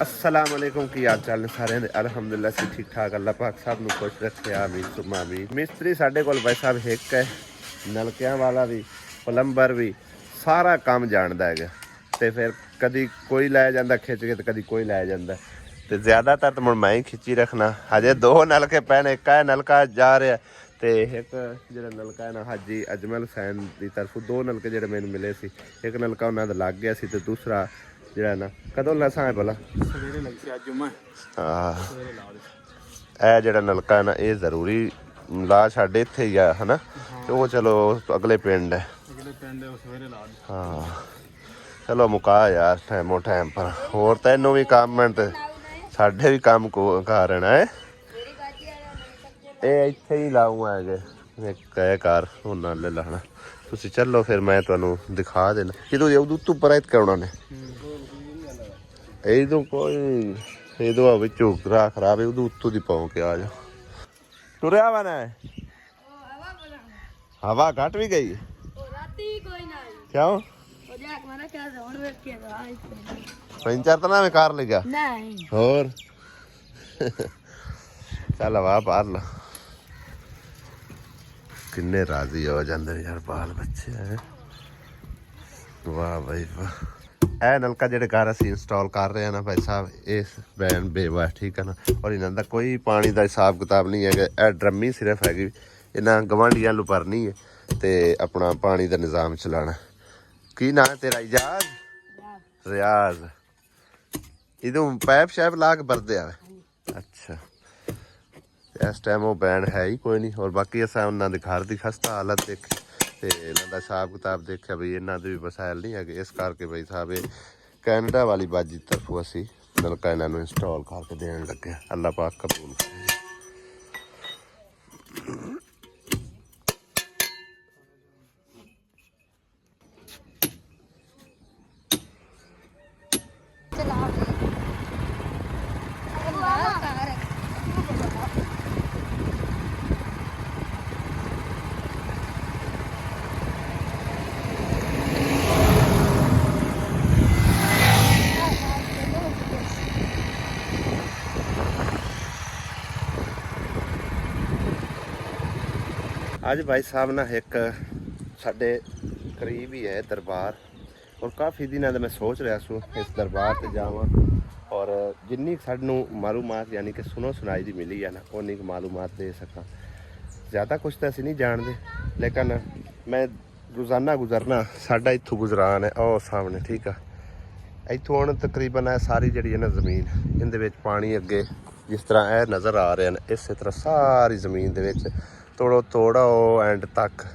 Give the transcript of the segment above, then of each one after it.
अस्सलाम वालेकुम की हाल चाल ने सारे अलहमदुलिल्लाह से ठीक ठाक अल्लाह पाक सब ਨੂੰ खुश ਰੱਖੇ ਆਮੀਨ ਸੁਮਾ ਆਮੀਨ। ਮਿਸਤਰੀ ਸਾਡੇ ਕੋਲ ਭਾਈ ਸਾਹਿਬ ਇੱਕ ਹੈ, ਨਲਕਿਆਂ ਵਾਲਾ ਵੀ ਪਲੰਬਰ ਵੀ ਸਾਰਾ ਕੰਮ ਜਾਣਦਾ ਹੈਗਾ ਤੇ ਫਿਰ ਕਦੀ ਕੋਈ ਲੈ ਜਾਂਦਾ ਖਿੱਚ ਕੇ ਤੇ ਕਦੀ ਕੋਈ ਲੈ ਜਾਂਦਾ ਤੇ ਜ਼ਿਆਦਾਤਰ ਤਾਂ ਹੁਣ ਮੈਂ ਹੀ ਖਿੱਚੀ ਰੱਖਣਾ। ਹਜੇ ਦੋ ਨਲਕੇ ਪੈਣੇ, ਇੱਕ ਹੈ ਨਲਕਾ ਜਾ ਰਿਹਾ ਤੇ ਇੱਕ ਜਿਹੜਾ ਨਲਕਾ ਹੈ ਨਾ ਹਾਜੀ ਅਜਮਲ ਹੁਸੈਨ ਦੀ ਤਰਫੋਂ ਦੋ ਨਲਕੇ ਜਿਹੜੇ ਮੈਨੂੰ ਮਿਲੇ ਸੀ, ਇੱਕ ਨਲਕਾ ਉਹਨਾਂ ਦਾ ਲੱਗ ਗਿਆ ਸੀ ਤੇ ਦੂਸਰਾ ਜਿਹੜਾ ਨਾ ਕਦੋਂ ਲਸਾਂ ਹੈ ਭਲਾ ਸਵੇਰੇ ਲੱਗ ਸੀ ਅੱਜ ਮੈਂ ਸਵੇਰੇ ਲਾ ਦੇ। ਇਹ ਜਿਹੜਾ ਨਲਕਾ ਹੈ ਨਾ ਇਹ ਜ਼ਰੂਰੀ ਲਾ ਸਾਡੇ ਇੱਥੇ ਹੀ ਆ ਹਨਾ ਤੇ ਉਹ ਚਲੋ ਅਗਲੇ ਪਿੰਡ ਹੈ, ਅਗਲੇ ਪਿੰਡ ਉਹ ਸਵੇਰੇ ਲਾ ਦੇ। ਹਾਂ ਚਲੋ ਮੁਕਾ ਯਾਰ ਟਾਈਮੋ ਟਾਈਮ ਪਰ ਹੋਰ ਤੈਨੂੰ ਵੀ ਕੰਮ ਤੇ ਸਾਡੇ ਵੀ ਕੰਮ ਕਾਰਨ ਹੈ। ਇਹ ਇੱਥੇ ਹੀ ਲਾਊਂਗਾ ਹੈਗੇ ਕਹਿ ਕਰ ਉਹਨਾਂ ਲੈ ਲੈਣਾ ਤੁਸੀਂ ਚੱਲੋ ਫਿਰ ਮੈਂ ਤੁਹਾਨੂੰ ਦਿਖਾ ਦੇਣਾ ਜਦੋਂ ਉਦੋਂ ਉੱਪਰ ਆਇਤ ਕਰਾਉਣਾ ਨੇ ਇਹਦੋਂ ਕੋਈ ਇਹਦੋਂ ਵਿੱਚੋਂ ਗਰਾ ਖਰਾਬ ਹੈ ਉਦੋਂ ਉੱਤੋਂ ਦੀ ਪਾਉ ਕੇ ਆ ਜਾ ਟੁਰਿਆ ਵਾ ਨਾ ਹਵਾ ਘਟ ਵੀ ਗਈ ਰਾਤੀ ਕੋਈ ਨਾ ਕਿਉਂ ਉਹ ਜਾ ਕੇ ਮਾਰਾ ਕਿਆ ਹੁਣ ਵੇਖ ਕੇ ਆਈ ਪੈਂਚਰ ਤਾਂ ਨਾ ਮੈਂ ਕਾਰ ਲਿਆ ਨਹੀਂ ਹੋਰ ਚੱਲ ਹਵਾ ਪਾਰ ਲਾ ਕਿੰਨੇ ਰਾਜ਼ੀ ਹੋ ਜਾਂਦੇ ਯਾਰ ਬਾਲ ਬੱਚੇ ਹੈ। ਵਾਹ ਭਾਈ ਵਾਹ। ਇਹ ਨਲਕਾ ਜਿਹੜੇ ਘਰ ਅਸੀਂ ਇੰਸਟਾਲ ਕਰ ਰਹੇ ਹਾਂ ਨਾ ਭਾਈ ਸਾਹਿਬ ਇਸ ਬੈਨ ਬੇਵਾ ਠੀਕ ਹੈ ਨਾ ਔਰ ਇਹਨਾਂ ਦਾ ਕੋਈ ਪਾਣੀ ਦਾ ਹਿਸਾਬ ਕਿਤਾਬ ਨਹੀਂ ਹੈਗਾ। ਇਹ ਡਰਮੀ ਸਿਰਫ ਹੈਗੀ ਇਹਨਾਂ ਗਵਾਂਢੀਆਂ ਨੂੰ ਭਰਨੀ ਹੈ ਤੇ ਆਪਣਾ ਪਾਣੀ ਦਾ ਨਿਜ਼ਾਮ ਚਲਾਉਣਾ। ਕੀ ਨਾਂ ਹੈ ਤੇਰਾ? ਇਜਾਜ਼ ਰਿਆਜ਼। ਇਹਦੋਂ ਪੈਪ ਸ਼ੈਪ ਲਾ ਕੇ ਭਰਦੇ ਆ। ਅੱਛਾ ਇਸ ਟਾਈਮ ਉਹ ਬੈਨ ਹੈ ਹੀ ਕੋਈ ਨਹੀਂ। ਔਰ ਬਾਕੀ ਅਸਾਂ ਉਹਨਾਂ ਦੇ ਘਰ ਦੀ ਖਸਤਾ ਹਾਲਤ ਦੇਖੀ ਤੇ ਇਹਨਾਂ ਦਾ ਹਿਸਾਬ ਕਿਤਾਬ ਦੇਖਿਆ ਬਈ ਇਹਨਾਂ ਦੇ ਵੀ ਵਸਾਇਲ ਨਹੀਂ ਹੈਗੇ ਇਸ ਕਰਕੇ ਬਈ ਸਾਹਿਬ ਇਹ ਕੈਨੇਡਾ ਵਾਲੀ ਬਾਜੀ ਤਰਫੋਂ ਅਸੀਂ ਨਲਕਾ ਇਹਨਾਂ ਨੂੰ ਇੰਸਟਾਲ ਕਰਕੇ ਦੇਣ ਲੱਗੇ। ਅੱਲਾਹ ਪਾਕ ਕਬੂਲ ਕਰੇ। ਅੱਜ ਭਾਈ ਸਾਹਿਬ ਨਾ ਇੱਕ ਸਾਡੇ ਕਰੀਬ ਹੀ ਹੈ ਦਰਬਾਰ ਔਰ ਕਾਫੀ ਦਿਨਾਂ ਦਾ ਮੈਂ ਸੋਚ ਰਿਹਾ ਸੀ ਇਸ ਦਰਬਾਰ ਤੇ ਜਾਵਾਂ ਔਰ ਜਿੰਨੀ ਸਾਨੂੰ ਮਾਲੂਮਾਤ ਯਾਨੀ ਕਿ ਸੁਣੋ ਸੁਣਾਈ ਦੀ ਮਿਲੀ ਹੈ ਨਾ ਉਨੀ ਕੁ ਮਾਲੂਮਾਤ ਦੇ ਸਕਾਂ। ਜ਼ਿਆਦਾ ਕੁਛ ਤਾਂ ਅਸੀਂ ਨਹੀਂ ਜਾਣਦੇ ਲੇਕਿਨ ਮੈਂ ਰੋਜ਼ਾਨਾ ਗੁਜ਼ਰਨਾ ਸਾਡਾ ਇੱਥੋਂ ਗੁਜ਼ਰਾਨ ਹੈ ਉਹ ਸਾਹਮਣੇ ਠੀਕ ਆ। ਇੱਥੋਂ ਹੁਣ ਤਕਰੀਬਨ ਇਹ ਸਾਰੀ ਜਿਹੜੀ ਹੈ ਨਾ ਜ਼ਮੀਨ ਇਹਦੇ ਵਿੱਚ ਪਾਣੀ ਅੱਗੇ ਜਿਸ ਤਰ੍ਹਾਂ ਇਹ ਨਜ਼ਰ ਆ ਰਹੇ ਨੇ ਇਸੇ ਤਰ੍ਹਾਂ ਸਾਰੀ ਜ਼ਮੀਨ ਦੇ ਵਿੱਚ ਤੋੜਾ ਉਹ ਐਂਡ ਤੱਕ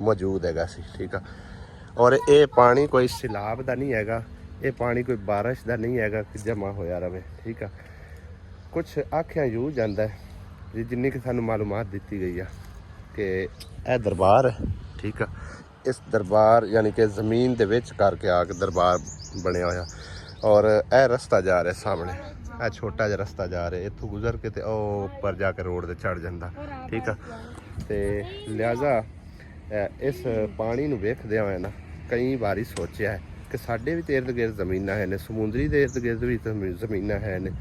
ਮੌਜੂਦ ਹੈਗਾ ਸੀ ਠੀਕ ਆ। ਔਰ ਇਹ ਪਾਣੀ ਕੋਈ ਸੈਲਾਬ ਦਾ ਨਹੀਂ ਹੈਗਾ, ਇਹ ਪਾਣੀ ਕੋਈ ਬਾਰਿਸ਼ ਦਾ ਨਹੀਂ ਹੈਗਾ ਕਿ ਜਮ੍ਹਾਂ ਹੋਇਆ ਰਵੇ ਠੀਕ ਆ। ਕੁਛ ਆਖਿਆ ਯੂ ਜਾਂਦਾ ਜੀ ਜਿੰਨੀ ਕਿ ਸਾਨੂੰ ਮਾਲੂਮਾਤ ਦਿੱਤੀ ਗਈ ਆ ਕਿ ਇਹ ਦਰਬਾਰ ਹੈ ਠੀਕ ਆ। ਇਸ ਦਰਬਾਰ ਯਾਨੀ ਕਿ ਜ਼ਮੀਨ ਦੇ ਵਿੱਚ ਕਰਕੇ ਆ ਕੇ ਦਰਬਾਰ ਬਣਿਆ ਹੋਇਆ ਔਰ ਇਹ ਰਸਤਾ ਜਾ ਰਿਹਾ ਸਾਹਮਣੇ ਇਹ ਛੋਟਾ ਜਿਹਾ ਰਸਤਾ ਜਾ ਰਿਹਾ ਇੱਥੋਂ ਗੁਜ਼ਰ ਕੇ ਤੇ ਉਹ ਉੱਪਰ ਜਾ ਕੇ ਰੋਡ ਤੇ ਚੜ ਜਾਂਦਾ ਠੀਕ ਆ। ਤੇ ਲਿਹਾਜ਼ਾ ਇਸ ਪਾਣੀ ਨੂੰ ਵੇਖਦਿਆਂ ਹੋਇਆ ਨਾ ਕਈ ਵਾਰੀ ਸੋਚਿਆ ਹੈ ਕਿ ਸਾਡੇ ਵੀ ਇਰਦ ਗਿਰਦ ਜ਼ਮੀਨਾਂ ਹੈ ਨੇ, ਸਮੁੰਦਰੀ ਦੇ ਇਰਦ ਗਿਰਦ ਵੀ ਜ਼ਮੀਨਾਂ ਹੈ ਨੇ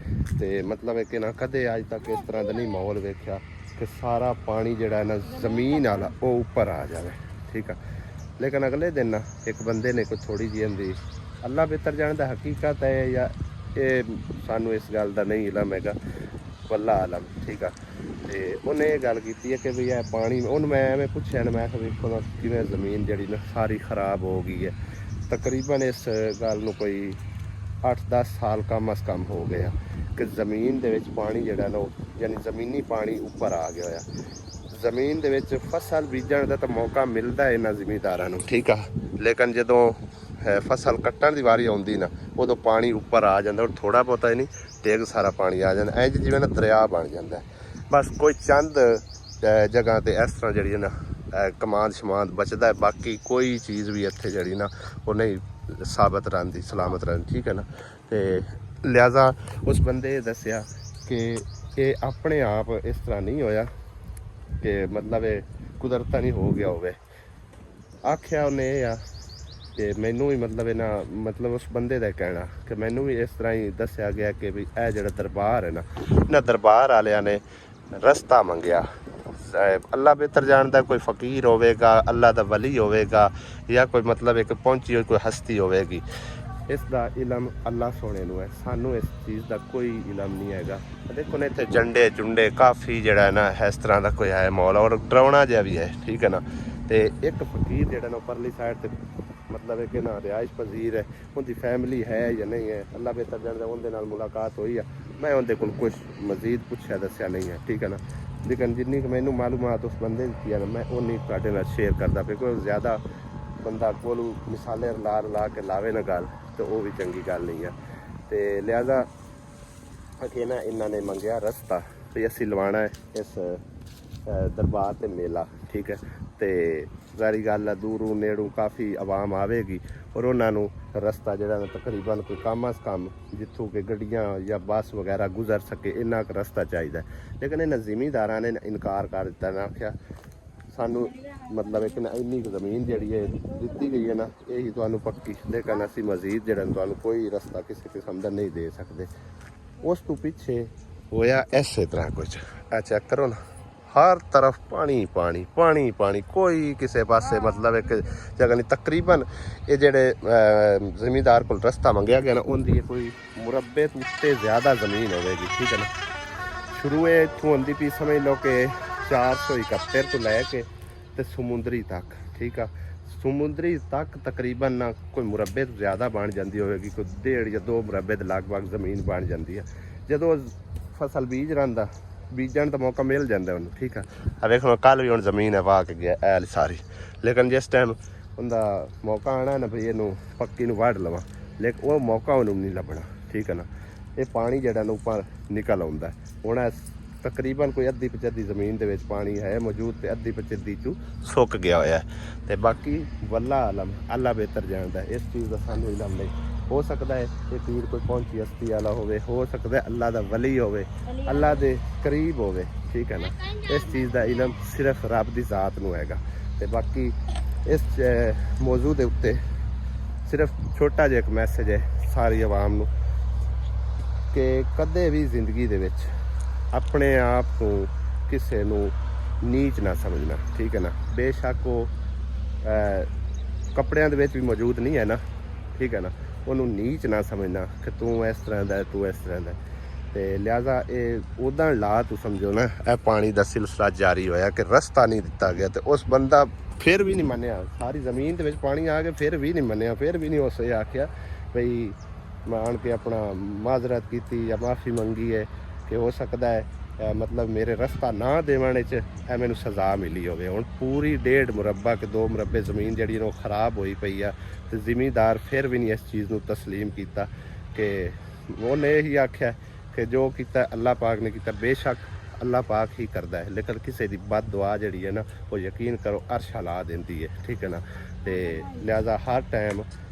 ਤੇ ਮਤਲਬ ਹੈ ਕਿ ਨਾ ਕਦੇ ਅੱਜ ਤੱਕ ਇਸ ਤਰ੍ਹਾਂ ਦਾ ਨਹੀਂ ਮਾਹੌਲ ਵੇਖਿਆ ਕਿ ਸਾਰਾ ਪਾਣੀ ਜਿਹੜਾ ਨਾ ਜ਼ਮੀਨ ਵਾਲਾ ਉਹ ਉੱਪਰ ਆ ਜਾਵੇ ਠੀਕ ਆ। ਲੇਕਿਨ ਅਗਲੇ ਦਿਨ ਨਾ ਇੱਕ ਬੰਦੇ ਨੇ ਕੋਈ ਥੋੜੀ ਜਿਹੀ ਹੁੰਦੀ ਅੱਲਾ ਬਿਹਤਰ ਜਾਣਦਾ ਹਕੀਕਤ ਹੈ ਜਾਂ ਇਹ ਸਾਨੂੰ ਇਸ ਗੱਲ ਦਾ ਨਹੀਂ ਇਲਮ ਹੈਗਾ ਵੱਲਾ ਆਲਮ ਠੀਕ ਆ। ਤੇ ਉਹਨੇ ਇਹ ਗੱਲ ਕੀਤੀ ਹੈ ਕਿ ਵੀ ਇਹ ਪਾਣੀ ਉਹਨੂੰ ਮੈਂ ਐਵੇਂ ਪੁੱਛਿਆ ਨਾ ਮੈਂ ਕਿਹਾ ਵੇਖੋ ਨਾ ਕਿਵੇਂ ਜ਼ਮੀਨ ਜਿਹੜੀ ਨਾ ਸਾਰੀ ਖਰਾਬ ਹੋ ਗਈ ਹੈ। ਤਕਰੀਬਨ ਇਸ ਗੱਲ ਨੂੰ ਕੋਈ 8-10 ਸਾਲ ਕਮ ਅਜ਼ ਕਮ ਹੋ ਗਿਆ ਕਿ ਜ਼ਮੀਨ ਦੇ ਵਿੱਚ ਪਾਣੀ ਜਿਹੜਾ ਨਾ ਉਹ ਯਾਨੀ ਜ਼ਮੀਨੀ ਪਾਣੀ ਉੱਪਰ ਆ ਗਿਆ ਹੋਇਆ। ਜ਼ਮੀਨ ਦੇ ਵਿੱਚ ਫਸਲ ਬੀਜਣ ਦਾ ਤਾਂ ਮੌਕਾ ਮਿਲਦਾ ਇਹਨਾਂ ਜ਼ਿਮੀਂਦਾਰਾਂ ਨੂੰ ਠੀਕ ਆ ਲੇਕਿਨ ਜਦੋਂ ਫਸਲ ਕੱਟਣ ਦੀ ਵਾਰੀ ਆਉਂਦੀ ਨਾ ਉਦੋਂ ਪਾਣੀ ਉੱਪਰ ਆ ਜਾਂਦਾ ਔਰ ਥੋੜ੍ਹਾ ਬਹੁਤਾ ਹੀ ਨਹੀਂ ਡੇਗ ਸਾਰਾ ਪਾਣੀ ਆ ਜਾਂਦਾ ਇੰਝ ਜਿਵੇਂ ਨਾ ਦਰਿਆ ਬਣ ਜਾਂਦਾ। ਬਸ ਕੋਈ ਚੰਦ ਜਗ੍ਹਾ 'ਤੇ ਇਸ ਤਰ੍ਹਾਂ ਜਿਹੜੀ ਨਾ ਕਮਾਦ ਸ਼ਮਾਦ ਬਚਦਾ ਬਾਕੀ ਕੋਈ ਚੀਜ਼ ਵੀ ਇੱਥੇ ਜਿਹੜੀ ਨਾ ਉਹ ਨਹੀਂ ਸਾਬਤ ਰਹਿੰਦੀ ਸਲਾਮਤ ਰਹਿੰਦੀ ਠੀਕ ਹੈ ਨਾ। ਤੇ ਲਿਹਾਜ਼ਾ ਉਸ ਬੰਦੇ ਨੇ ਦੱਸਿਆ ਕਿ ਇਹ ਆਪਣੇ ਆਪ ਇਸ ਤਰ੍ਹਾਂ ਨਹੀਂ ਹੋਇਆ ਕਿ ਮਤਲਬ ਇਹ ਕੁਦਰਤਾਂ ਨਹੀਂ ਹੋ ਗਿਆ ਹੋਵੇ। ਆਖਿਆ ਉਹਨੇ ਇਹ ਆ ਤੇ ਮੈਨੂੰ ਵੀ ਮਤਲਬ ਇਹਨਾਂ ਮਤਲਬ ਉਸ ਬੰਦੇ ਦਾ ਕਹਿਣਾ ਕਿ ਮੈਨੂੰ ਵੀ ਇਸ ਤਰ੍ਹਾਂ ਹੀ ਦੱਸਿਆ ਗਿਆ ਕਿ ਵੀ ਇਹ ਜਿਹੜਾ ਦਰਬਾਰ ਹੈ ਨਾ, ਇਹਨਾਂ ਦਰਬਾਰ ਵਾਲਿਆਂ ਨੇ ਰਸਤਾ ਮੰਗਿਆ। ਅੱਲਾ ਬਿਹਤਰ ਜਾਣਦਾ, ਕੋਈ ਫਕੀਰ ਹੋਵੇਗਾ, ਅੱਲਾ ਦਾ ਵਲੀ ਹੋਵੇਗਾ, ਜਾਂ ਕੋਈ ਮਤਲਬ ਇੱਕ ਪਹੁੰਚੀ ਹੋਈ ਕੋਈ ਹਸਤੀ ਹੋਵੇਗੀ। ਇਸ ਦਾ ਇਲਮ ਅੱਲਾ ਸੋਹਣੇ ਨੂੰ ਹੈ, ਸਾਨੂੰ ਇਸ ਚੀਜ਼ ਦਾ ਕੋਈ ਇਲਮ ਨਹੀਂ ਹੈਗਾ। ਦੇਖੋ ਨਾ ਇੱਥੇ ਝੰਡੇ ਚੁੰਡੇ ਕਾਫੀ ਜਿਹੜਾ ਨਾ ਇਸ ਤਰ੍ਹਾਂ ਦਾ ਕੋਈ ਹੈ ਮਾਹੌਲ, ਔਰ ਡਰਾਉਣਾ ਜਿਹਾ ਵੀ ਹੈ, ਠੀਕ ਹੈ ਨਾ। ਤੇ ਇੱਕ ਫਕੀਰ ਜਿਹੜਾ ਨਾ ਪਰਲੀ ਸਾਈਡ ਤੇ ਮਤਲਬ ਹੈ ਕਿ ਨਾ ਰਿਹਾਇਸ਼ ਪਜ਼ੀਰ ਹੈ, ਉਹਦੀ ਫੈਮਿਲੀ ਹੈ ਜਾਂ ਨਹੀਂ ਹੈ, ਅੱਲਾ ਬਿਹਤਰ ਜਾਣਦਾ। ਉਹਦੇ ਨਾਲ ਮੁਲਾਕਾਤ ਹੋਈ ਆ, ਮੈਂ ਉਹਦੇ ਕੋਲ ਕੁਛ ਮਜ਼ੀਦ ਪੁੱਛਿਆ ਦੱਸਿਆ ਨਹੀਂ ਹੈ, ਠੀਕ ਹੈ ਨਾ। ਲੇਕਿਨ ਜਿੰਨੀ ਕੁ ਮੈਨੂੰ ਮਾਲੂਮਾਤ ਉਸ ਬੰਦੇ ਦੀ ਦਿੱਤੀ ਹੈ ਨਾ, ਮੈਂ ਉਨੀ ਤੁਹਾਡੇ ਨਾਲ ਸ਼ੇਅਰ ਕਰਦਾ ਪਿਆ। ਕੋਈ ਜ਼ਿਆਦਾ ਬੰਦਾ ਕੋਲ ਮਿਸਾਲੇ ਲਾ ਕੇ ਲਾਵੇ ਨਾ ਗੱਲ, ਤੇ ਉਹ ਵੀ ਚੰਗੀ ਗੱਲ ਨਹੀਂ ਹੈ। ਤੇ ਲਿਹਾਜ਼ਾ ਅਕੇ ਨਾ ਇਹਨਾਂ ਨੇ ਮੰਗਿਆ ਰਸਤਾ ਵੀ ਅਸੀਂ ਲਵਾਉਣਾ ਹੈ ਇਸ ਦਰਬਾਰ ਤੇ ਮੇਲਾ, ਠੀਕ ਹੈ। ਤੇ ਜ਼ਾਰੀ ਗੱਲ ਹੈ ਦੂਰੋਂ ਨੇੜੋਂ ਕਾਫੀ ਆਵਾਮ ਆਵੇਗੀ, ਔਰ ਉਹਨਾਂ ਨੂੰ ਰਸਤਾ ਜਿਹੜਾ ਨਾ ਤਕਰੀਬਨ ਕੋਈ ਕਮ ਅਜ਼ ਕਮ ਜਿੱਥੋਂ ਕਿ ਗੱਡੀਆਂ ਜਾਂ ਬੱਸ ਵਗੈਰਾ ਗੁਜ਼ਰ ਸਕੇ ਇੰਨਾ ਕੁ ਰਸਤਾ ਚਾਹੀਦਾ। ਲੇਕਿਨ ਇਹਨਾਂ ਜ਼ਿਮੀਂਦਾਰਾਂ ਨੇ ਇਨਕਾਰ ਕਰ ਦਿੱਤਾ ਨਾ, ਆਖਿਆ ਸਾਨੂੰ ਮਤਲਬ ਇੱਕ ਨਾ ਇੰਨੀ ਕੁ ਜ਼ਮੀਨ ਜਿਹੜੀ ਹੈ ਦਿੱਤੀ ਗਈ ਹੈ ਨਾ, ਇਹੀ ਤੁਹਾਨੂੰ ਪੱਕੀ, ਲੇਕਿਨ ਅਸੀਂ ਮਜ਼ੀਦ ਜਿਹੜਾ ਤੁਹਾਨੂੰ ਕੋਈ ਰਸਤਾ ਕਿਸੇ ਕਿਸਮ ਦਾ ਨਹੀਂ ਦੇ ਸਕਦੇ। ਉਸ ਤੋਂ ਪਿੱਛੇ ਹੋਇਆ ਇਸੇ ਤਰ੍ਹਾਂ ਕੁਝ, ਆ ਚੈੱਕ ਕਰੋ ਨਾ, ਹਰ ਤਰਫ ਪਾਣੀ ਪਾਣੀ ਪਾਣੀ ਪਾਣੀ, ਕੋਈ ਕਿਸੇ ਪਾਸੇ ਮਤਲਬ ਇੱਕ ਜਗ੍ਹਾ ਨਹੀਂ। ਤਕਰੀਬਨ ਇਹ ਜਿਹੜੇ ਜ਼ਿਮੀਂਦਾਰ ਕੋਲ ਰਸਤਾ ਮੰਗਿਆ ਗਿਆ ਨਾ, ਉਹਦੀ ਕੋਈ ਮੁਰੱਬੇ ਤੋਂ ਉੱਤੇ ਜ਼ਿਆਦਾ ਜ਼ਮੀਨ ਹੋਵੇਗੀ, ਠੀਕ ਹੈ ਨਾ। ਸ਼ੁਰੂ ਇਹ ਇੱਥੋਂ ਹੁੰਦੀ ਪਈ, ਸਮਝ ਲਓ ਕਿ 471 ਤੋਂ ਲੈ ਕੇ ਤੇ ਸਮੁੰਦਰੀ ਤੱਕ, ਠੀਕ ਆ। ਸਮੁੰਦਰੀ ਤੱਕ ਤਕਰੀਬਨ ਨਾ ਕੋਈ ਮੁਰੱਬੇ ਤੋਂ ਜ਼ਿਆਦਾ ਬਣ ਜਾਂਦੀ ਹੋਵੇਗੀ, ਕੋਈ 1.5 ਜਾਂ 2 ਮੁਰੱਬੇ ਦੇ ਲਗਭਗ ਜ਼ਮੀਨ ਬਣ ਜਾਂਦੀ ਹੈ। ਜਦੋਂ ਫਸਲ ਬੀਜਣ ਦਾ ਮੌਕਾ ਮਿਲ ਜਾਂਦਾ ਉਹਨੂੰ, ਠੀਕ ਆ। ਆ ਵੇਖੋ ਕੱਲ ਵੀ ਹੁਣ ਜ਼ਮੀਨ ਹੈ ਵਾਹ ਕੇ ਗਿਆ ਐ ਸਾਰੀ, ਲੇਕਿਨ ਜਿਸ ਟਾਈਮ ਉਹਦਾ ਮੌਕਾ ਆਉਣਾ ਨਾ ਵੀ ਇਹਨੂੰ ਪੱਕੀ ਨੂੰ ਵੱਢ ਲਵਾਂ, ਲੇਕਿਨ ਉਹ ਮੌਕਾ ਉਹਨੂੰ ਨਹੀਂ ਲੱਭਣਾ, ਠੀਕ ਹੈ ਨਾ। ਇਹ ਪਾਣੀ ਜਿਹੜਾ ਨਾ ਉੱਪਰ ਨਿਕਲ ਆਉਂਦਾ ਹੁਣ, ਤਕਰੀਬਨ ਕੋਈ ਅੱਧੀ ਪਚੱਧੀ ਜ਼ਮੀਨ ਦੇ ਵਿੱਚ ਪਾਣੀ ਹੈ ਮੌਜੂਦ, ਤੇ ਅੱਧੀ ਪਚੱਧੀ ਚੋਂ ਸੁੱਕ ਗਿਆ ਹੋਇਆ। ਤੇ ਬਾਕੀ ਵੱਲਾ ਆਲਮ ਅੱਲਾ ਬਿਹਤਰ ਜਾਣਦਾ, ਇਸ ਚੀਜ਼ ਦਾ ਸਾਨੂੰ ਇਲਮ ਨਹੀਂ। ਹੋ ਸਕਦਾ ਹੈ ਇਹ ਪੀਰ ਕੋਈ ਪਹੁੰਚੀ ਹਸਤੀ ਵਾਲਾ ਹੋਵੇ, ਹੋ ਸਕਦਾ ਅੱਲਾ ਦਾ ਵਲੀ ਹੋਵੇ, ਅੱਲਾ ਦੇ ਕਰੀਬ ਹੋਵੇ, ਠੀਕ ਹੈ ਨਾ। ਇਸ ਚੀਜ਼ ਦਾ ਇਲਮ ਸਿਰਫ ਰੱਬ ਦੀ ਜ਼ਾਤ ਨੂੰ ਹੈਗਾ। ਤੇ ਬਾਕੀ ਇਸ ਮੌਜੂ ਦੇ ਉੱਤੇ ਸਿਰਫ ਛੋਟਾ ਜਿਹਾ ਇੱਕ ਮੈਸੇਜ ਹੈ ਸਾਰੀ ਆਵਾਮ ਨੂੰ, ਕਿ ਕਦੇ ਵੀ ਜ਼ਿੰਦਗੀ ਦੇ ਵਿੱਚ ਆਪਣੇ ਆਪ ਨੂੰ ਕਿਸੇ ਨੂੰ ਨੀਚ ਨਾ ਸਮਝਣਾ, ਠੀਕ ਹੈ ਨਾ। ਬੇਸ਼ੱਕ ਉਹ ਕੱਪੜਿਆਂ ਦੇ ਵਿੱਚ ਵੀ ਮੌਜੂਦ ਨਹੀਂ ਹੈ ਨਾ, ਠੀਕ ਹੈ ਨਾ। ਉਹਨੂੰ ਨੀਚ ਨਾ ਸਮਝਣਾ ਕਿ ਤੂੰ ਇਸ ਤਰ੍ਹਾਂ ਦਾ, ਤੂੰ ਇਸ ਤਰ੍ਹਾਂ ਦਾ। ਤੇ ਲਿਹਾਜ਼ਾ ਇਹ ਉੱਦਾਂ ਲਾ ਤੂੰ ਸਮਝੋ ਨਾ, ਇਹ ਪਾਣੀ ਦਾ ਸਿਲਸਿਲਾ ਜਾਰੀ ਹੋਇਆ ਕਿ ਰਸਤਾ ਨਹੀਂ ਦਿੱਤਾ ਗਿਆ, ਤੇ ਉਸ ਬੰਦਾ ਫਿਰ ਵੀ ਨਹੀਂ ਮੰਨਿਆ। ਸਾਰੀ ਜ਼ਮੀਨ ਦੇ ਵਿੱਚ ਪਾਣੀ ਆ ਗਿਆ, ਫਿਰ ਵੀ ਨਹੀਂ ਮੰਨਿਆ, ਫਿਰ ਵੀ ਨਹੀਂ ਉਸ ਇਹ ਆਖਿਆ ਬਈ ਮਾਣ ਕੇ ਆਪਣਾ ਮਾਜ਼ਰਤ ਕੀਤੀ ਜਾਂ ਮਾਫੀ ਮੰਗੀ ਹੈ ਕਿ ਹੋ ਸਕਦਾ ਹੈ ਮਤਲਬ ਮੇਰੇ ਰਸਤਾ ਨਾ ਦੇਵਣ ਵਿੱਚ ਇਹ ਮੈਨੂੰ ਸਜ਼ਾ ਮਿਲੀ ਹੋਵੇ। ਹੁਣ ਪੂਰੀ 1.5 ਮੁਰੱਬਾ ਕਿ 2 ਮੁਰੱਬੇ ਜ਼ਮੀਨ ਜਿਹੜੀ ਉਹ ਖਰਾਬ ਹੋਈ ਪਈ ਆ, ਤੇ ਜ਼ਿਮੀਂਦਾਰ ਫਿਰ ਵੀ ਨਹੀਂ ਇਸ ਚੀਜ਼ ਨੂੰ ਤਸਲੀਮ ਕੀਤਾ, ਕਿ ਉਹਨੇ ਇਹੀ ਆਖਿਆ ਕਿ ਜੋ ਕੀਤਾ ਅੱਲਾ ਪਾਕ ਨੇ ਕੀਤਾ। ਬੇਸ਼ੱਕ ਅੱਲਾ ਪਾਕ ਹੀ ਕਰਦਾ ਹੈ, ਲੇਕਿਨ ਕਿਸੇ ਦੀ ਬਦ ਦੁਆ ਜਿਹੜੀ ਹੈ ਨਾ, ਉਹ ਯਕੀਨ ਕਰੋ ਅਰਸ਼ ਹਿਲਾ ਦਿੰਦੀ ਹੈ, ਠੀਕ ਹੈ ਨਾ। ਤੇ ਲਿਹਾਜ਼ਾ ਹਰ ਟਾਈਮ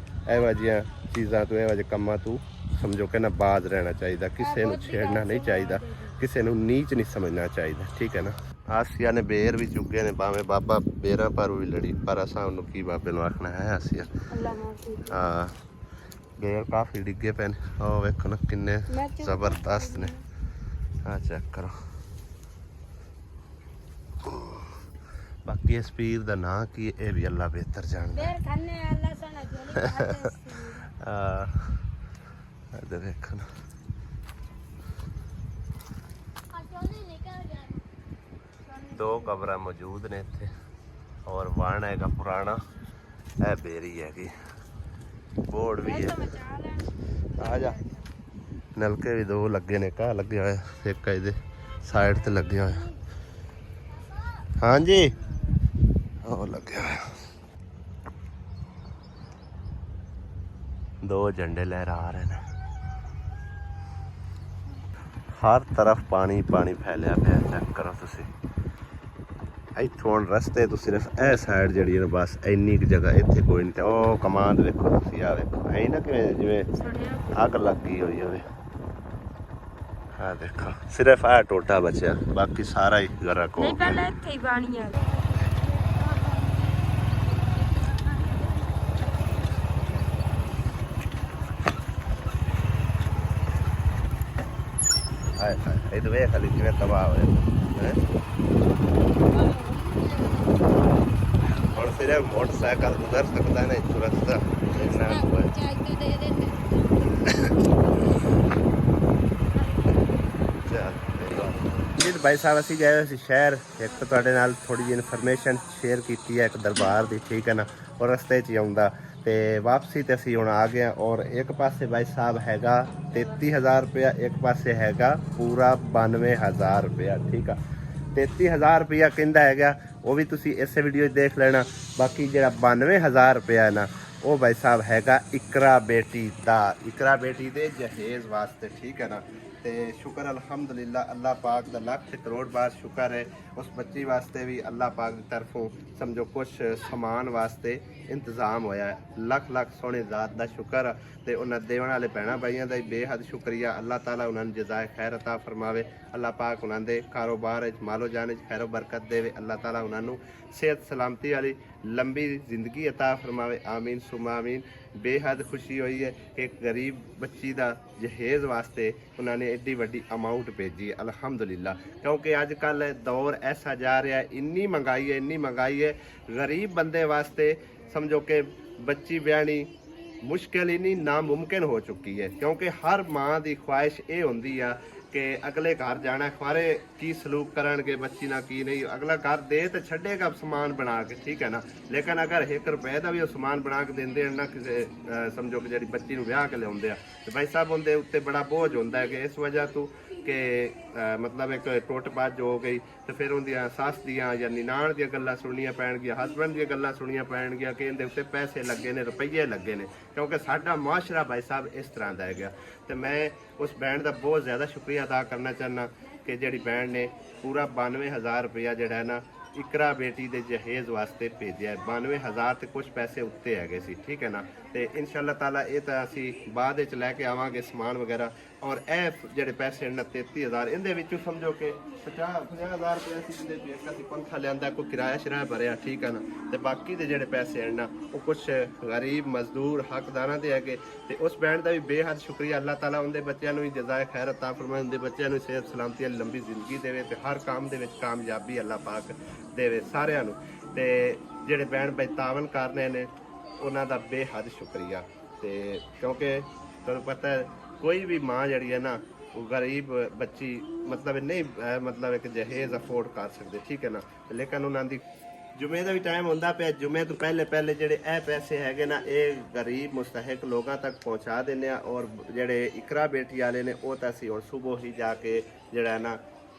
ਇਹੋ ਜਿਹੀਆਂ ਚੀਜ਼ਾਂ ਤੋਂ, ਇਹੋ ਜਿਹੇ ਕੰਮਾਂ ਤੋਂ ਸਮਝੋ ਕਿ ਨਾ ਬਾਜ਼ ਰਹਿਣਾ ਚਾਹੀਦਾ, ਕਿਸੇ ਨੂੰ ਛੇੜਨਾ ਨਹੀਂ ਚਾਹੀਦਾ, ਕਿਸੇ ਨੂੰ ਨੀਚ ਨਹੀਂ ਸਮਝਣਾ ਚਾਹੀਦਾ, ਠੀਕ ਹੈ ਨਾ। ਆਸੀਆ ਨੇ ਬੇਰ ਵੀ ਚੁੱਕੇ ਨੇ, ਭਾਵੇਂ ਬਾਬਾ ਬੇਰਾਂ ਪਰ ਵੀ ਲੜੀ, ਪਰ ਅਸਾਂ ਉਹਨੂੰ ਕੀ ਬਾਬੇ ਨੂੰ ਆਖਣਾ ਹੈ। ਆਸੀਆ ਹਾਂ, ਬੇਰ ਕਾਫੀ ਡਿੱਗੇ ਪਏ ਨੇ, ਉਹ ਵੇਖੋ ਨਾ ਕਿੰਨੇ ਜ਼ਬਰਦਸਤ ਨੇ। ਆ ਚੈੱਕ ਕਰੋ। ਬਾਕੀ ਇਸ ਪੀਰ ਦਾ ਨਾਂ ਕੀ ਇਹ ਵੀ ਅੱਲਾ ਬਿਹਤਰ ਜਾਣਦਾ। ਦੇਖੋ ਨਾ ਦੋ ਕਬਰਾਂ ਮੌਜੂਦ ਨੇ ਇੱਥੇ, ਔਰ ਵਾਣ ਹੈਗਾ ਪੁਰਾਣਾ, ਇਹ ਬੇਰੀ ਹੈਗੀ, ਬੋਰਡ ਵੀ ਹੈ। ਆ ਜਾ, ਨਲਕੇ ਵੀ 2 ਲੱਗੇ ਨੇ, ਕਾ ਲੱਗਿਆ ਹੋਇਆ, ਇੱਕ ਇਹਦੇ ਸਾਈਡ ਤੇ ਲੱਗਿਆ ਹੋਇਆ। ਹਾਂਜੀ ਉਹ ਲੱਗਿਆ ਹੋਇਆ, 2 ਝੰਡੇ ਲਹਿਰਾ ਰਹੇ ਨੇ। ਹਰ ਤਰਫ ਪਾਣੀ ਪਾਣੀ ਫੈਲਿਆ ਪਿਆ, ਚੈੱਕ ਕਰੋ ਤੁਸੀਂ। ਇੱਥੋਂ ਹੁਣ ਰਸਤੇ ਤੋਂ ਸਿਰਫ ਇਹ ਸਾਈਡ ਜਿਹੜੀ ਹੈ ਬਸ ਇੰਨੀ ਕੁ ਜਗ੍ਹਾ, ਇੱਥੇ ਕੋਈ ਨਹੀਂ। ਤੇ ਉਹ ਕਮਾਂਡ ਵੇਖੋ ਤੁਸੀਂ, ਆ ਵੇਖੋ ਐਂ ਨਾ ਕਿਵੇਂ ਜਿਵੇਂ ਅੱਗ ਲੱਗੀ ਹੋਈ ਹੋਵੇ। ਆ ਦੇਖੋ ਸਿਰਫ ਆ ਟੋਟਾ ਬਚਿਆ, ਬਾਕੀ ਸਾਰਾ ਹੀ ਗਰਕ ਹੋ ਗਿਆ। ਪਹਿਲਾਂ ਇੱਥੇ ਹੀ ਪਾਣੀ ਆ ਗਿਆ। ਹਾਏ ਹਾਏ ਇਹ ਤਾਂ ਵੇਖ ਖਾਲੀ ਕਿਵੇਂ ਤਬਾਹ ਹੋਇਆ ਹੁਣ ਸਿਰਫ ਮੋਟਰਸਾਈਕਲ ਗੁਜ਼ਰ ਸਕਦਾ ਨਹੀਂ ਤੁਰੰਤ ਦਾ ਇੰਨਾ ਜੀ ਭਾਈ ਸਾਹਿਬ ਅਸੀਂ ਗਏ ਹੋਏ ਸੀ ਸ਼ਹਿਰ ਇੱਕ ਤਾਂ ਤੁਹਾਡੇ ਨਾਲ ਥੋੜੀ ਜਿਹੀ ਇਨਫੋਰਮੇਸ਼ਨ ਸ਼ੇਅਰ ਕੀਤੀ ਹੈ ਇੱਕ ਦਰਬਾਰ ਦੀ ਠੀਕ ਹੈ ਨਾ ਔਰ ਰਸਤੇ 'ਚ ਹੀ ਆਉਂਦਾ ਤੇ ਵਾਪਸੀ ਤੇ ਅਸੀਂ ਹੁਣ ਆ ਗਏ ਔਰ ਇੱਕ ਪਾਸੇ ਭਾਈ ਸਾਹਿਬ ਹੈਗਾ 33000 ਰੁਪਇਆ ਇੱਕ ਪਾਸੇ ਹੈਗਾ ਪੂਰਾ 92000 ਰੁਪਇਆ ਠੀਕ ਆ 33000 ਰੁਪਇਆ ਕਹਿੰਦਾ ਹੈਗਾ ਉਹ ਵੀ ਤੁਸੀਂ ਇਸੇ ਵੀਡੀਓ 'ਚ ਦੇਖ ਲੈਣਾ ਬਾਕੀ ਜਿਹੜਾ 92000 ਰੁਪਇਆ ਹੈ ਨਾ ਉਹ ਭਾਈ ਸਾਹਿਬ ਹੈਗਾ ਇਕਰਾ ਬੇਟੀ ਦੇ ਜਹੇਜ਼ ਵਾਸਤੇ ਠੀਕ ਹੈ ਨਾ ਤੇ ਸ਼ੁਕਰ ਅਲਹਮਦੁਲਿਲਾ ਅੱਲਾਹ ਪਾਕ ਦਾ ਲੱਖ ਕਰੋੜ ਬਾਰ ਸ਼ੁਕਰ ਹੈ ਉਸ ਬੱਚੀ ਵਾਸਤੇ ਵੀ ਅੱਲਾਹ ਪਾਕ ਦੀ ਤਰਫੋਂ ਸਮਝੋ ਕੁਛ ਸਮਾਨ ਵਾਸਤੇ ਇੰਤਜ਼ਾਮ ਹੋਇਆ ਹੈ ਲੱਖ ਸੋਹਣੇ ਜ਼ਾਤ ਦਾ ਸ਼ੁਕਰ ਤੇ ਉਹਨਾਂ ਦੇਵਣ ਵਾਲੇ ਭੈਣਾਂ ਭਾਈਆਂ ਦਾ ਬੇਹੱਦ ਸ਼ੁਕਰੀਆ ਅੱਲਾਹ ਤਾਲਾ ਉਹਨਾਂ ਨੂੰ ਜਜ਼ਾਏ ਖੈਰ ਅਤਾ ਫਰਮਾਵੇ ਅੱਲਾਹ ਪਾਕ ਉਹਨਾਂ ਦੇ ਕਾਰੋਬਾਰ ਵਿੱਚ ਮਾਲੋ ਜਾਨ ਵਿੱਚ ਖੈਰੋ ਬਰਕਤ ਦੇਵੇ ਅੱਲਾਹ ਤਾਲਾ ਉਹਨਾਂ ਨੂੰ ਸਿਹਤ ਸਲਾਮਤੀ ਵਾਲੀ ਲੰਬੀ ਜ਼ਿੰਦਗੀ ਅਤਾ ਫਰਮਾਵੇ ਆਮੀਨ ਸੁਮਾ ਆਮੀਨ ਬੇਹੱਦ ਖੁਸ਼ੀ ਹੋਈ ਹੈ ਕਿ ਇੱਕ ਗਰੀਬ ਬੱਚੀ ਦਾ ਜਹੇਜ਼ ਵਾਸਤੇ ਉਹਨਾਂ ਨੇ ਐਡੀ ਵੱਡੀ ਅਮਾਊਂਟ ਭੇਜੀ ਹੈ ਅਲਹਮਦੁਲਿਲਾ ਕਿਉਂਕਿ ਅੱਜ ਕੱਲ੍ਹ ਦੌਰ ਐਸਾ ਜਾ ਰਿਹਾ ਇੰਨੀ ਮਹਿੰਗਾਈ ਹੈ ਗਰੀਬ ਬੰਦੇ ਵਾਸਤੇ ਸਮਝੋ ਕਿ ਬੱਚੀ ਵਿਆਹਣੀ ਮੁਸ਼ਕਿਲ ਇੰਨੀ ਨਾਮੁਮਕਿਨ ਹੋ ਚੁੱਕੀ ਹੈ ਕਿਉਂਕਿ ਹਰ ਮਾਂ ਦੀ ਖੁਆਇਸ਼ ਇਹ ਹੁੰਦੀ ਆ ਕਿ ਅਗਲੇ ਘਰ ਜਾਣਾ ਖੁਆਰੇ ਕੀ ਸਲੂਕ ਕਰਨਗੇ ਬੱਚੀ ਨਾਲ ਕੀ ਨਹੀਂ ਅਗਲਾ ਘਰ ਦੇ ਤੇ ਛੱਡੇਗਾ ਸਮਾਨ ਬਣਾ ਕੇ ਠੀਕ ਹੈ ਨਾ ਲੇਕਿਨ ਅਗਰ 1 ਰੁਪਏ ਦਾ ਵੀ ਉਹ ਸਮਾਨ ਬਣਾ ਕੇ ਦਿੰਦੇ ਹਨ ਨਾ ਕਿਸੇ ਸਮਝੋ ਕਿ ਜਿਹੜੀ ਬੱਚੀ ਨੂੰ ਵਿਆਹ ਕੇ ਲਿਆਉਂਦੇ ਆ ਤੇ ਭਾਈ ਸਾਹਿਬ ਉਹਦੇ ਉੱਤੇ ਬੜਾ ਬੋਝ ਹੁੰਦਾ ਹੈ ਕਿ ਇਸ ਵਜ੍ਹਾ ਤੋਂ ਕਿ ਮਤਲਬ ਇੱਕ ਟੁੱਟ ਭੱਜ ਹੋ ਗਈ ਤੇ ਫਿਰ ਉਹਦੀਆਂ ਸੱਸ ਦੀਆਂ ਜਾਂ ਨਿਨਾਣ ਦੀਆਂ ਗੱਲਾਂ ਸੁਣਨੀਆਂ ਪੈਣਗੀਆਂ ਹਸਬੈਂਡ ਦੀਆਂ ਗੱਲਾਂ ਸੁਣਨੀਆਂ ਪੈਣਗੀਆਂ ਕਿ ਇਹਦੇ ਉੱਤੇ ਪੈਸੇ ਲੱਗੇ ਨੇ ਰੁਪਈਏ ਲੱਗੇ ਨੇ ਕਿਉਂਕਿ ਸਾਡਾ ਮੁਆਸ਼ਰਾ ਭਾਈ ਸਾਹਿਬ ਇਸ ਤਰ੍ਹਾਂ ਦਾ ਹੈਗਾ ਤੇ ਮੈਂ ਉਸ ਬੈਂਡ ਦਾ ਬਹੁਤ ਜ਼ਿਆਦਾ ਸ਼ੁਕਰੀਆ ਅਦਾ ਕਰਨਾ ਚਾਹੁੰਦਾ ਕਿ ਜਿਹੜੀ ਬੈਂਡ ਨੇ ਪੂਰਾ 92000 ਰੁਪਇਆ ਜਿਹੜਾ ਹੈ ਨਾ ਇਕਰਾ ਬੇਟੀ ਦੇ ਜਹੇਜ਼ ਵਾਸਤੇ ਭੇਜਿਆ 92000 ਤੇ ਕੁਝ ਪੈਸੇ ਉੱਤੇ ਹੈਗੇ ਸੀ ਠੀਕ ਹੈ ਨਾ ਤੇ ਇਨਸ਼ਾਅੱਲਾ ਤਾਲਾ ਇਹ ਤਾਂ ਅਸੀਂ ਬਾਅਦ ਵਿੱਚ ਲੈ ਕੇ ਆਵਾਂਗੇ ਸਮਾਨ ਵਗੈਰਾ ਔਰ ਇਹ ਜਿਹੜੇ ਪੈਸੇ ਨੇ 33000 ਇਹਦੇ ਵਿੱਚੋਂ ਸਮਝੋ ਕਿ 50000 ਰੁਪਏ ਅਸੀਂ ਜਿਹਦੇ ਵਿੱਚ ਅਸੀਂ ਪੰਖਾ ਲਿਆਂਦਾ ਕੋਈ ਕਿਰਾਇਆ ਸ਼ਰਾਇਆ ਭਰਿਆ ਠੀਕ ਹੈ ਨਾ ਤੇ ਬਾਕੀ ਦੇ ਜਿਹੜੇ ਪੈਸੇ ਹਨ ਨਾ ਉਹ ਕੁਝ ਗਰੀਬ ਮਜ਼ਦੂਰ ਹੱਕਦਾਰਾਂ ਦੇ ਹੈਗੇ ਤੇ ਉਸ ਬੈਂਡ ਦਾ ਵੀ ਬੇਹੱਦ ਸ਼ੁਕਰੀਆ ਅੱਲਾਹ ਤਾਲਾ ਉਹਦੇ ਬੱਚਿਆਂ ਨੂੰ ਵੀ ਜਜ਼ਾਏ ਖੈਰ ਅਤਾ ਫਰਮਾਏ ਉਹਦੇ ਬੱਚਿਆਂ ਨੂੰ ਸਿਹਤ ਸਲਾਮਤੀ ਵਾਲੀ ਲੰਬੀ ਜ਼ਿੰਦਗੀ ਦੇਵੇ ਤੇ ਹਰ ਕੰਮ ਦੇ ਵਿੱਚ ਕਾਮਯਾਬੀ ਅੱਲਾਹ ਪਾਕ ਦੇਵੇ ਸਾਰਿਆਂ ਨੂੰ ਤੇ ਜਿਹੜੇ ਬੈਂਡ ਬਾਈ ਤਾਵਨ ਕਰਨੇ ਨੇ ਉਹਨਾਂ ਦਾ ਬੇਹੱਦ ਸ਼ੁਕਰੀਆ ਤੇ ਕਿਉਂਕਿ ਤੁਹਾਨੂੰ ਪਤਾ ਹੈ ਕੋਈ ਵੀ ਮਾਂ ਜਿਹੜੀ ਹੈ ਨਾ ਉਹ ਗਰੀਬ ਬੱਚੀ ਮਤਲਬ ਨਹੀਂ ਮਤਲਬ ਇੱਕ ਜਹੇਜ਼ ਅਫੋਰਡ ਕਰ ਸਕਦੇ ਠੀਕ ਹੈ ਨਾ ਲੇਕਿਨ ਉਹਨਾਂ ਦੀ ਜੁਮੇ ਦਾ ਵੀ ਟਾਈਮ ਹੁੰਦਾ ਪਿਆ ਜੁਮੇ ਤੋਂ ਪਹਿਲੇ ਜਿਹੜੇ ਇਹ ਪੈਸੇ ਹੈਗੇ ਨਾ ਇਹ ਗਰੀਬ ਮੁਸਤਹਿਕ ਲੋਕਾਂ ਤੱਕ ਪਹੁੰਚਾ ਦਿੰਦੇ ਆ ਔਰ ਜਿਹੜੇ ਇਕਰਾ ਬੇਟੀ ਵਾਲੇ ਨੇ ਉਹ ਤਾਂ ਅਸੀਂ ਹੁਣ ਸਵੇਰ ਹੀ ਜਾ ਕੇ ਜਿਹੜਾ ਨਾ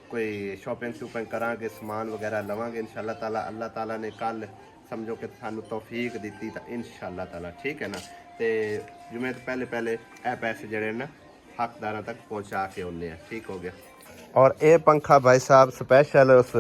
ਕੋਈ ਸ਼ਾਪਿੰਗ ਕਰਾਂਗੇ ਸਮਾਨ ਵਗੈਰਾ ਲਵਾਂਗੇ ਇਨਸ਼ਾਅੱਲਾ ਤਾਲਾ ਅੱਲਾਹ ਤਾਲਾ ਨੇ ਕੱਲ ਸਮਝੋ ਕਿ ਸਾਨੂੰ ਤੌਫੀਕ ਦਿੱਤੀ ਤਾਂ ਇਨਸ਼ਾਅੱਲਾ ਤਾਲਾ ਠੀਕ ਹੈ ਨਾ ਤੇ ਜੁਮੇ ਤੋਂ ਪਹਿਲੇ ਇਹ ਪੈਸੇ ਜਿਹੜੇ ਨਾ ਹੱਕਦਾਰਾਂ ਤੱਕ ਪਹੁੰਚਾ ਕੇ ਆਉਂਦੇ ਆ ਠੀਕ ਹੋ ਗਿਆ ਔਰ ਇਹ ਪੰਖਾ ਭਾਈ ਸਾਹਿਬ ਸਪੈਸ਼ਲ ਉਸ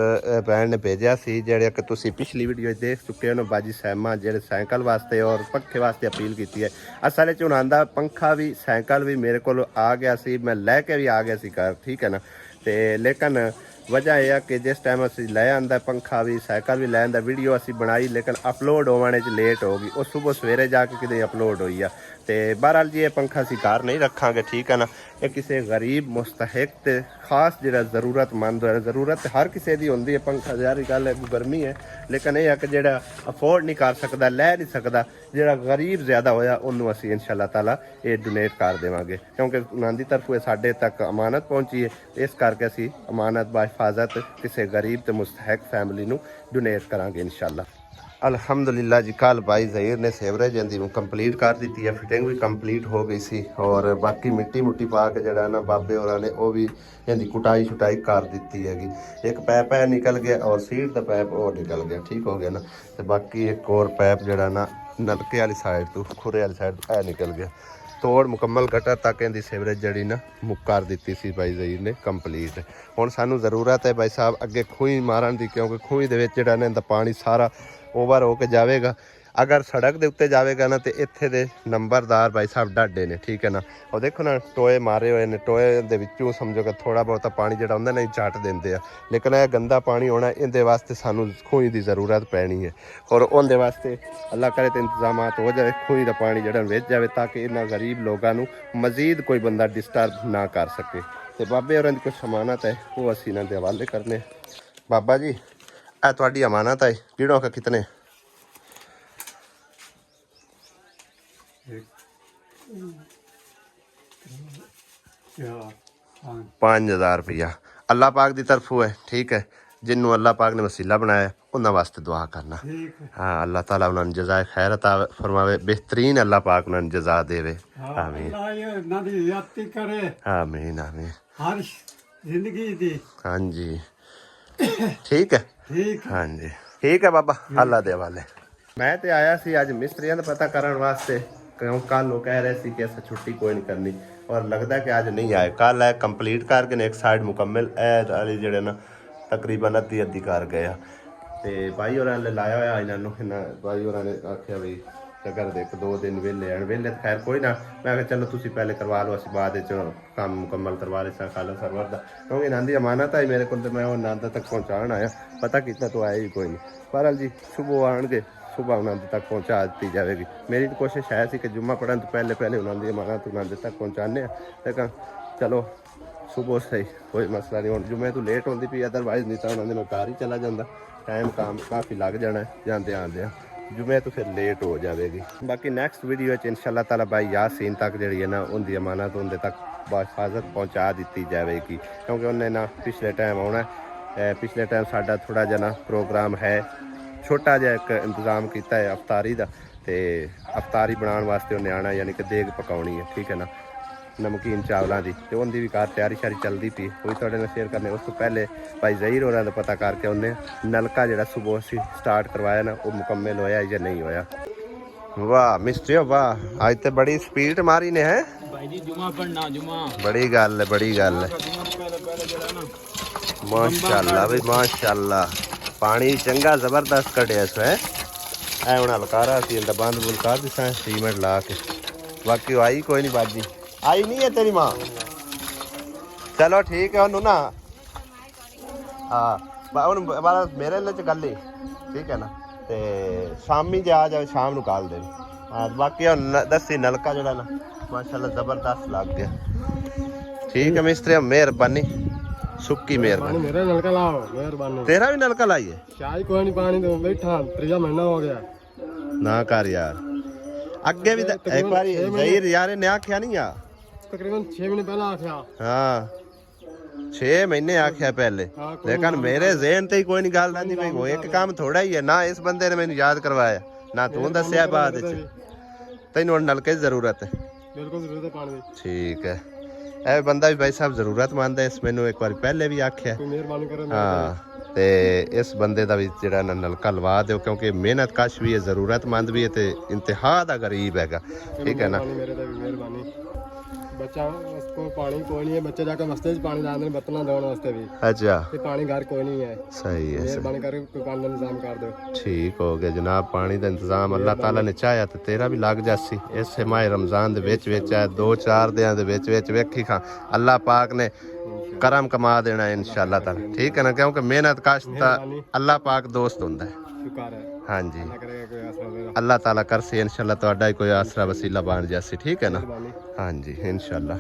ਬੈਂਡ ਨੇ ਭੇਜਿਆ ਸੀ ਜਿਹੜੇ ਕਿ ਤੁਸੀਂ ਪਿਛਲੀ ਵੀਡੀਓ 'ਚ ਦੇਖ ਚੁੱਕੇ ਹੋ ਬਾਜੀ ਸੈਮਾ ਜਿਹੜੇ ਸਾਈਕਲ ਵਾਸਤੇ ਔਰ ਪੱਖੇ ਵਾਸਤੇ ਅਪੀਲ ਕੀਤੀ ਹੈ ਅਸਲ 'ਚ ਉਹਨਾਂ ਦਾ ਪੰਖਾ ਵੀ ਸਾਈਕਲ ਵੀ ਮੇਰੇ ਕੋਲ ਆ ਗਿਆ ਸੀ ਮੈਂ ਲੈ ਕੇ ਵੀ ਆ ਗਿਆ ਸੀ ਘਰ ਠੀਕ ਹੈ ਨਾ ਤੇ ਲੇਕਿਨ ਵਜ੍ਹਾ ਇਹ ਆ ਕਿ ਜਿਸ ਟਾਈਮ ਅਸੀਂ ਲੈ ਆਂਦਾ ਪੰਖਾ ਵੀ ਸਾਈਕਲ ਵੀ ਲੈ ਆਂਦਾ ਵੀਡੀਓ ਅਸੀਂ ਬਣਾਈ ਲੇਕਿਨ ਅਪਲੋਡ ਹੋਣ 'ਚ ਲੇਟ ਹੋ ਗਈ ਉਹ ਸਵੇਰ ਸਵੇਰੇ ਜਾ ਕੇ ਕਿਤੇ ਅਪਲੋਡ ਹੋਈ ਆ ਤੇ ਬਹਰਹਾਲ ਜੀ ਇਹ ਪੰਖਾ ਅਸੀਂ ਘਰ ਨਹੀਂ ਰੱਖਾਂਗੇ ਠੀਕ ਹੈ ਨਾ ਇਹ ਕਿਸੇ ਗਰੀਬ ਮੁਸਤਹਿਕ ਤੇ ਖਾਸ ਜਿਹੜਾ ਜ਼ਰੂਰਤਮੰਦ ਜ਼ਰੂਰਤ ਹਰ ਕਿਸੇ ਦੀ ਹੁੰਦੀ ਹੈ ਪੰਖਾ ਯਾਰੀ ਗੱਲ ਹੈ ਗਰਮੀ ਹੈ ਲੇਕਿਨ ਇਹ ਆ ਕਿ ਜਿਹੜਾ ਅਫੋਰਡ ਨਹੀਂ ਕਰ ਸਕਦਾ ਲੈ ਨਹੀਂ ਸਕਦਾ ਜਿਹੜਾ ਗਰੀਬ ਜ਼ਿਆਦਾ ਹੋਇਆ ਉਹਨੂੰ ਅਸੀਂ ਇਨਸ਼ਾਅੱਲਾ ਤਾਲਾ ਇਹ ਡੋਨੇਟ ਕਰ ਦੇਵਾਂਗੇ ਕਿਉਂਕਿ ਉਹਨਾਂ ਦੀ ਤਰਫੋਂ ਸਾਡੇ ਤੱਕ ਅਮਾਨਤ ਪਹੁੰਚੀ ਹੈ ਇਸ ਕਰਕੇ ਅਸੀਂ ਅਮਾਨਤ ਬਾਹਿਫਾਜ਼ਤ ਕਿਸੇ ਗਰੀਬ ਤੇ ਮੁਸਤਹਿਕ ਫੈਮਿਲੀ ਨੂੰ ਡੋਨੇਟ ਕਰਾਂਗੇ ਇਨਸ਼ਾਅੱਲਾ ਅਲਹਮਦੁਲਿਲਾ ਜੀ ਕੱਲ ਭਾਈ ਜ਼ਹੀਰ ਨੇ ਸੇਵਰੇਜ ਇਹਦੀ ਨੂੰ ਕੰਪਲੀਟ ਕਰ ਦਿੱਤੀ ਹੈ ਫਿਟਿੰਗ ਵੀ ਕੰਪਲੀਟ ਹੋ ਗਈ ਸੀ ਔਰ ਬਾਕੀ ਮਿੱਟੀ ਪਾ ਕੇ ਜਿਹੜਾ ਨਾ ਬਾਬੇ ਹੋਰਾਂ ਨੇ ਉਹ ਵੀ ਇਹਦੀ ਕੁਟਾਈ ਕਰ ਦਿੱਤੀ ਹੈਗੀ ਇੱਕ ਪੈਪ ਹੈ ਨਿਕਲ ਗਿਆ ਔਰ ਸੀਟ ਦਾ ਪੈਪ ਉਹ ਨਿਕਲ ਗਿਆ ਠੀਕ ਹੋ ਗਿਆ ਨਾ ਤੇ ਬਾਕੀ ਇੱਕ ਹੋਰ ਪੈਪ ਜਿਹੜਾ ਨਾ ਨਲਕੇ ਵਾਲੀ ਸਾਈਡ ਤੋਂ ਖੁਰੇ ਵਾਲੀ ਸਾਈਡ ਇਹ ਨਿਕਲ ਗਿਆ ਤੋੜ ਮੁਕੰਮਲ ਗਟਰ ਤੱਕ ਇਹਦੀ ਸੇਵਰੇਜ ਜਿਹੜੀ ਨਾ ਮੁੱਕ ਕਰ ਦਿੱਤੀ ਸੀ ਭਾਈ ਜ਼ਹੀਰ ਨੇ ਕੰਪਲੀਟ ਹੁਣ ਸਾਨੂੰ ਜ਼ਰੂਰਤ ਹੈ ਭਾਈ ਸਾਹਿਬ ਅੱਗੇ ਖੂਹੀ ਮਾਰਨ ਦੀ ਕਿਉਂਕਿ ਖੂਹੀ ਦੇ ਵਿੱਚ ਜਿਹੜਾ ਨਾ ਇਹਦਾ ਪਾਣੀ ਸਾਰਾ ਓਵਰ ਹੋ ਕੇ ਜਾਵੇਗਾ ਅਗਰ ਸੜਕ ਦੇ ਉੱਤੇ ਜਾਵੇਗਾ ਨਾ ਤੇ ਇੱਥੇ ਦੇ ਨੰਬਰਦਾਰ ਭਾਈ ਸਾਹਿਬ ਡਾਡੇ ਨੇ ਠੀਕ ਹੈ ਨਾ ਉਹ ਦੇਖੋ ਨਾ ਟੋਏ ਮਾਰੇ ਹੋਏ ਨੇ ਟੋਏ ਦੇ ਵਿੱਚੋਂ ਸਮਝੋ ਕਿ ਥੋੜਾ ਬਹੁਤਾ ਪਾਣੀ ਜਿਹੜਾ ਹੁੰਦਾ ਨਹੀਂ ਚੱਟ ਦਿੰਦੇ ਆ ਲੇਕਿਨ ਇਹ ਗੰਦਾ ਪਾਣੀ ਹੋਣਾ ਇਹਦੇ ਵਾਸਤੇ ਸਾਨੂੰ ਖੂਹੀ ਦੀ ਜ਼ਰੂਰਤ ਪੈਣੀ ਹੈ ਔਰ ਉਹਦੇ ਵਾਸਤੇ ਅੱਲਾਹ ਕਰੇ ਤੇ ਇੰਤਜ਼ਾਮਾਤ ਹੋ ਜਾਵੇ ਖੂਹੀ ਦਾ ਪਾਣੀ ਜਿਹੜਾ ਵਿੱਚ ਜਾਵੇ ਤਾਂ ਕਿ ਇਹਨਾਂ ਗਰੀਬ ਲੋਕਾਂ ਨੂੰ ਮਜ਼ੀਦ ਕੋਈ ਬੰਦਾ ਡਿਸਟਰਬ ਨਾ ਕਰ ਸਕੇ ਤੇ ਬਾਬੇ ਹੋਰਾਂ ਦੀ ਕੁਝ ਅਮਾਨਤ ਹੈ ਉਹ ਅਸੀਂ ਇਹਨਾਂ ਦੇ ਹਵਾਲੇ ਕਰਨੇ। ਬਾਬਾ ਜੀ ਇਹ ਤੁਹਾਡੀ ਅਮਾਨਤ ਹੈ, ਕਿਹੜੋਂ ਕਾ ਕਿਤਨੇ? 5000 रुपया अल्लाह पाक की तरफों है। ठीक है, जिन्हों अल्लाह पाक ने वसीला बनाया उन्होंने वास्ते दुआ करना। हाँ, अल्लाह ताला उन्होंने जज़ाए खैर अता फरमावे, बेहतरीन अल्लाह पाक उन्होंने जज़ा देवे। आमीन आमीन आमीन। हर जिंदगी दी। हाँ जी ठीक है। हाँ जी ठीक है बाबा, अल्लाह दे हवाले। मैं तो आया सी अज मिस्त्रियों का पता करने वास्ते, क्यों कल वो कह रहे थे कि अस छुट्टी कोई नहीं करनी और लगता कि अज नहीं आए। कल है कंप्लीट करके एक साइड मुकम्मल वाली जड़े ना तकरीबन अद्धी अद्धी कर गए। तो भाई होर ने लाया हुआ इन्होंने, भाई होर ने आख्या भी अगर एक दो दिन वेले आन, वेले तो खैर कोई ना। मैं आख्या चलो तुम पहले करवा लो, अस बाद काम मुकम्मल करवा ले खाला सरवर का, क्योंकि इन्हों की अमानत आई मेरे को। मैं उन्होंने तक पहुँचाने आया, पता कितना तो आया ही कोई नहीं। पर जी सुबह आएंगे, सुबह उन्होंने तक पहुँचा दी जाएगी। मेरी तो कोशिश है कि जुम्मा पढ़ने तो पहले पहले उन्होंने अमानत उन्होंने तक पहुँचाने, लेकिन चलो सुबह सही कोई मसला नहीं। हम जुम्मे तो लेट होती पी, अदरवाइज नहीं तो उन्होंने मैं घर ही चला जाता। टाइम काम काफ़ी लग जाना है जाते आते जुम्मे तो फिर लेट हो जाएगी। बाकी नैक्सट वीडियो इंशाअल्लाह ताला भाई यासीन तक जी है ना उनकी अमानत उनके तक बाहिफाजत पहुँचा दी जाएगी, क्योंकि उन्हें ना पिछले टाइम आना है। पिछले टाइम साडा थोड़ा जा ना प्रोग्राम है, छोटा जिहा एक इंतजाम किया है अफतारी का। तो अफतारी बनाने वास्ते उन्हें आना, यानी कि देग पकानी है। ठीक है ना, नमकीन चावलों की, तो उनकी भी कार तैयारी शारी चलती पी, वो भी थोड़े ने शेयर करने। उस तो पहले भाई जहीर होर का पता करके उन्हें नलका जो सुबह असी स्टार्ट करवाया ना वो मुकम्मल होया या नहीं होया। वाह मिस्त्री वाह, अज तो बड़ी स्पीड मारी ने है भाई जी। जुमा पढ़ना जुमा, बड़ी गल है, बड़ी गल है। माशाअल्लाह भाई माशाअल्लाह, पानी चंगा जबरदस्त कटिया सो है। ऐ हूँ हलकारा सी बंद बुंद कर दिसा सीमेंट ला के। बाकी आई कोई नहीं बाजी, आई नहीं है तेरी माँ? चलो ठीक है उन्होंने ना, हाँ मेरे लिए गल ही ठीक है ना। तो शामी जे आ जाए शाम को काल दे। हाँ बाकी दसी नलका जो ना माशाल्लाह जबरदस्त लग गया। ठीक है मिस्त्री मेहरबानी, सुक्की मेहरबानी। मेरा नलका लाओ मेहरबानी। तेरा भी नलका लाइए? चाय कोई नहीं, पानी तो बैठा 3 महीना हो गया ना कर यार। अगे भी एक बार जहीर यार ने आख्या नहीं आ, तकरीबन 6 महीने पहले आख्या। हाँ 6 महीने आख्या पहले, लेकिन मेरे ज़हन ते ही कोई नहीं गल रही भाई। वो एक काम थोड़ा ही है ना, इस बंदे ने मैंने याद करवाया ना, तू दसिया बाद तेन नलके की जरूरत है। बिल्कुल जरूरत है पानी की। ठीक है, ए बंदा भी भाई साहब जरूरतमंद है, इस मैनू एक बार पहले भी आख्या। मेहरबानी करो। हाँ तो इस बंदे का भी जो नलका लवा दो, क्योंकि मेहनत कश भी है, जरूरतमंद भी है, तो इंतहा का गरीब है। ठीक है ना। मेहरबानी। बच्चा उसको पानी कोई नहीं है, बच्चे जाकर मस्ते पानी डालने बर्तन धोने वास्ते भी। अच्छा पानी घर कोई नहीं है। सही है, मेहरबानी करके कोई पानी का इंतजाम कर दो। ठीक हो गया जनाब, पानी का इंतजाम अल्लाह ताला ने चाहया तो तेरा भी लग जासी। इस माह रमजान दे विच विच है 2-4 दिनों दे विच विच वेखी खा अल्लाह पाक ने करम कमा देना है इंशाअल्लाह ताला। ठीक है ना, क्योंकि मेहनत कश अल्लाह पाक दोस्त होंदा है। हाँ जी अल्लाह ताला कर से इंशाअल्लाह तुहाडा ही कोई आसरा वसीला बन जासी। ठीक है ना। हाँ जी इंशाअल्लाह।